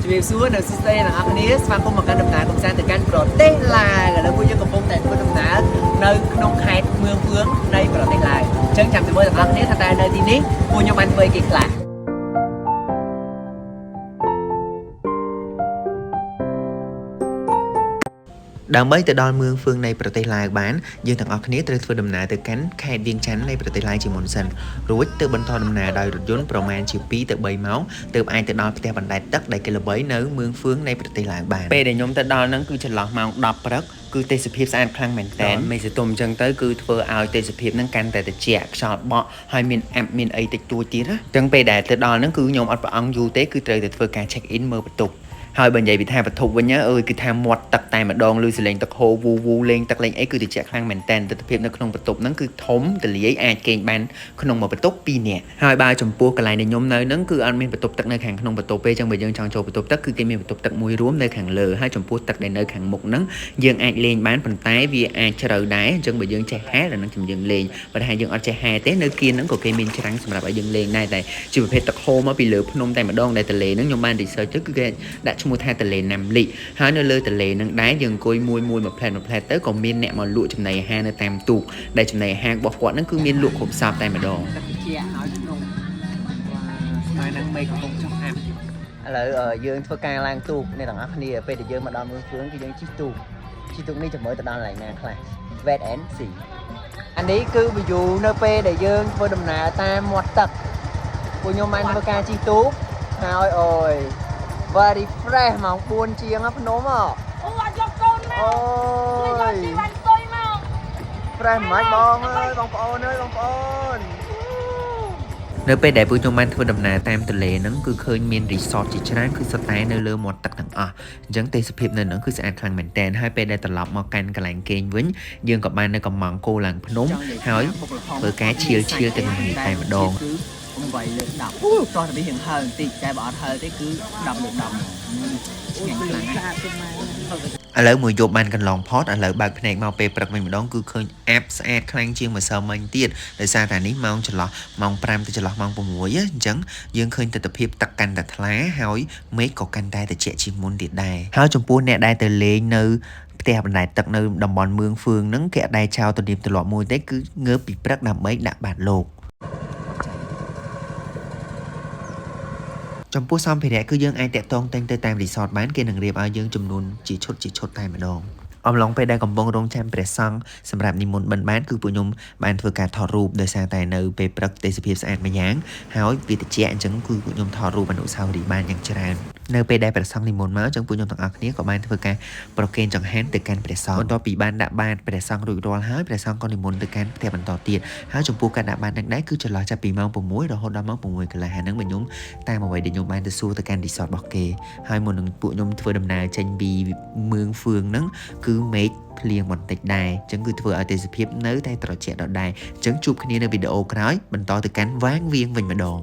ជំរាបសួរនៅសួស្តីអ្នកនរគ្នាស្វាគមន៍មកកាន់ដំណើរកំសាន្តទៅកាន់ប្រទេសឡាវឥឡូវពួកយើងកំពុងតែធ្វើដំណើរនៅក្នុងខេត្តមឿងហ្វឿងនៃប្រទេសឡាវអញ្ចឹងចាំទៅមើលអ្នកនរគ្នាថាតើនៅទីនេះពួកខ្ញុំបានធ្វើអីគេខ្លះដើម្បីទៅដល់មឿងហ្វឿងនៃប្រទេសឡាវបានយើងទាំងអស់គ្នាត្រូវធ្វើដំណើរទៅកាន់ខេត្តវៀងច័ន្ទនៃប្រទេសឡាវជាមុនសិនរួចទើបបន្តដំណើរដោយរថយន្តប្រមាណជា2ទៅ3ម៉ោងទើបអាចទៅដល់ផ្ទះបណ្ដែតទឹកដែលគេល្បីនៅមឿងហ្វឿងនៃប្រទេសឡាវបានពេលដែលខ្ញុំទៅដល់ហ្នឹងគឺចន្លោះម៉ោង10ព្រឹកគឺទេសភាពស្អាតខ្លាំងមែនតើមេសតុំអញ្ចឹងទៅគឺធ្វើឲ្យទេសភាពហ្នឹងកាន់តែត្រជាក់ខ្យល់បក់ហើយមានអាប់មានអីតិចតួចទៀតណាអញ្ចឹងពេលដែលទៅដល់ហ្នឹងគឺខ្ញុំអត់ប្រអង់យូរទេគឺត្រូវតែធ្វើការ check in មើលបន្ទប់ហើយបើនិយាយពីថាវត្ថុវិញគឺថាមាត់ទឹកតែម្ដងឬសលេងទឹកហូរវូលេងទឹកលេងអីគឺត្រជាក់ខ្លាំងមែនតើទិដ្ឋភាពនៅក្នុងបន្ទប់ហ្នឹងគឺធំទលាយអាចគេងបានក្នុងមួយបន្ទប់2នាក់ហើយបើចំពោះកន្លែងដែលខ្ញុំនៅហ្នឹងគឺអត់មានបន្ទប់ទឹកនៅខាងក្នុងបន្ទប់ទេអញ្ចឹងបើយើងចង់ចូលបន្ទប់ទឹកគឺគេមានបន្ទប់ទឹកមួយរួមនៅខាងលើហើយចំពោះទឹកដែលនៅខាងមុខហ្នឹងយើងអាចលេងបានប៉ុន្តែវាអាចជ្រៅដែរអញ្ចឹងបើយើងចេះហែលដល់ហ្នឹងយើងលេងបើថាយើងអត់ចេះហែលទេនៅគៀនហ្នឹងក៏គេមានច្រាំងសម្រាប់ឲ្យយើងលេងដែរតែជាប្រភេទទឹកហូរមកពីលើភ្នំតែម្ដងដែលទលេហ្នឹងខ្ញុំបាន research ទៅគឺគេដាក់ឈ្មោះថាទលេណាំលីហើយនៅលើទលេនឹងដែរយើងអង្គុយមួយមួយផ្លែតទៅក៏មានអ្នកមកលក់ចំណីអាហារនៅតាមទូកដែលចំណីអាហាររបស់គាត់ហ្នឹងគឺមានលក់គ្រប់សពតែម្ដងទឹកជាឲ្យក្នុងស្មើនឹងមេឃកំពុងចុះអាប់ឥឡូវយើងធ្វើការឡើងទូកអ្នកទាំងអស់គ្នាពេលដែលយើងមកដល់មឿងហ្វឿងគឺយើងជិះទូកនេះចាំមើលទៅដល់កន្លែងណាខ្លះ Wait and see អានេះគឺ view នៅពេលដែលយើងធ្វើដំណើរតាមមាត់ទឹកពួកខ្ញុំបានធ្វើការជិះទូកហើយអូយvery fresh ម៉ោង4ជាងភ្នំអូអត់យកកូនមកអូយយកជីវ៉ាន់ស្ទុយមក fresh មិនបងអើយបងប្អូននៅពេលដែលពួកខ្ញុំបានធ្វើដំណើរតាមទន្លេហ្នឹងគឺឃើញមាន resort ជាច្រើនគឺសុទ្ធតែនៅលើមាត់ទឹកទាំងអស់អញ្ចឹងទេសភាពនៅហ្នឹងគឺស្អាតខ្លាំងមែនតើហើយពេលដែលត្រឡប់មកកាន់កន្លែងគេងវិញយើងក៏បាននៅកំងគោឡើងភ្នំហើយធ្វើការឈៀលទៅនឹងនេះតែម្ដង8លើក10អូតោះតែវារៀងហើបន្តិចតែបើអត់ហើទេគឺ10លើក10ឆ្ងាញ់ខ្លាំងណាស់ឥឡូវមួយយប់បានកន្លងផតឥឡូវបើកភ្នែកមកពេលព្រឹកវិញម្ដងគឺឃើញអាប់ស្អាតខ្លាំងជាងម្សិលមិញទៀតដោយសារតែនេះម៉ោងចន្លោះម៉ោង5ទៅចន្លោះម៉ោង6អញ្ចឹងយើងឃើញទិដ្ឋភាពទឹកកាន់តែថ្លាហើយមេឃក៏កាន់តែត្រជាក់ជាងមុនទៀតដែរហើយចំពោះអ្នកដែលទៅលេងនៅផ្ទះបណ្ដែតទឹកនៅតំបន់មឿងហ្វឿងហ្នឹងគេអត់ដែរចោលទន្ទាប់ទម្លាប់មួយទេគឺងើបពីព្រឹកដើម្បីដាក់បាតលោកចំពោះសម្ភារៈគឺយើងអាចតាក់ទងតែងទៅតាម resort បានគេនឹងរៀបឲ្យយើងចំនួនជាឈុតតែម្ដងអំឡុងពេលដែលកំពុងរងចាំព្រះសង្ឃសម្រាប់និមន្តបិណ្ឌបាតគឺពួកខ្ញុំបានធ្វើការថតរូបដោយសារតែនៅពេលព្រឹកទេសភាពស្អាតម្យ៉ាងហើយវាត្រជាក់អញ្ចឹងគឺពួកខ្ញុំថតរូបអនុស្សាវរីយ៍បានយ៉ាងច្រើននៅពេលដែលព្រះសង្ឃនិមន្តមកអញ្ចឹងពួកខ្ញុំទាំងអស់គ្នាក៏បានធ្វើការប្រគេនចង្ហាន់ទៅកាន់ព្រះសង្ឃបន្ទាប់ពីបានដាក់បាតព្រះសង្ឃរួចរាល់ហើយព្រះសង្ឃក៏និមន្តទៅកាន់ផ្ទះបន្តទៀតហើយចំពោះការដាក់បាតនឹងដែរគឺចន្លោះចាប់ពីម៉ោង6រហូតដល់ម៉ោង6កន្លះហ្នឹងបើខ្ញុំតាមអ្វីដែលខ្ញុំបានទៅសួរទៅកាន់ resort របស់គេហើយមុននឹងពួកខ្ញុំធ្វើដំណើរចេញពីមឿងហ្វឿងហ្នឹងគឺមេឃភ្លៀងបន្តិចដែរអញ្ចឹងគឺធ្វើឲ្យទេសភាពនៅតែត្រជាក់ដដែលអញ្ចឹងជួបគ្នានៅវីដេអូក្រោយបន្តទៅកាន់វាងវៀងវិញម្ដង